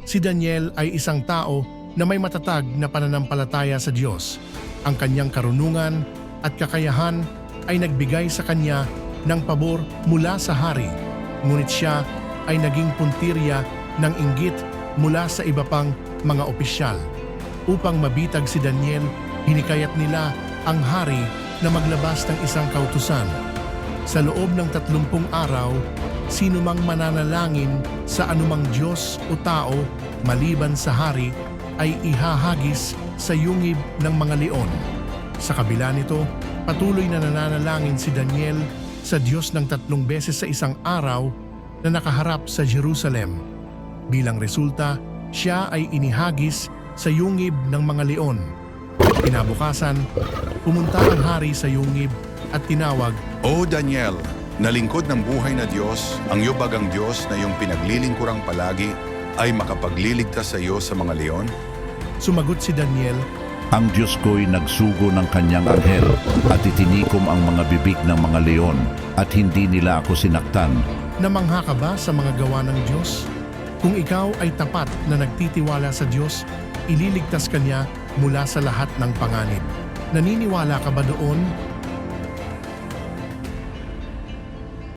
Si Daniel ay isang tao na may matatag na pananampalataya sa Diyos. Ang kanyang karunungan at kakayahan ay nagbigay sa kanya ng pabor mula sa hari. Ngunit siya ay naging puntirya ng inggit mula sa iba pang mga opisyal. Upang mabitag si Daniel, hinikayat nila ang hari na maglabas ng isang kautusan. Sa loob ng 30 araw, sino mang mananalangin sa anumang Diyos o tao maliban sa hari ay ihahagis sa yungib ng mga leon. Sa kabila nito, patuloy na nananalangin si Daniel sa Diyos ng 3 beses sa isang araw na nakaharap sa Jerusalem. Bilang resulta, siya ay inihagis sa yungib ng mga leon. Kinabukasan, pumunta ang hari sa yungib at tinawag, O Daniel, na lingkod ng buhay na Diyos, ang yubagang Diyos na iyong pinaglilingkurang palagi ay makapagliligtas sa iyo sa mga leon? Sumagot si Daniel, Ang Diyos ko'y nagsugo ng kanyang anghel at itinikom ang mga bibig ng mga leon at hindi nila ako sinaktan. namangha ka ba sa mga gawa ng Diyos? Kung ikaw ay tapat na nagtitiwala sa Diyos, ililigtas ka niya mula sa lahat ng panganib. Naniniwala ka ba doon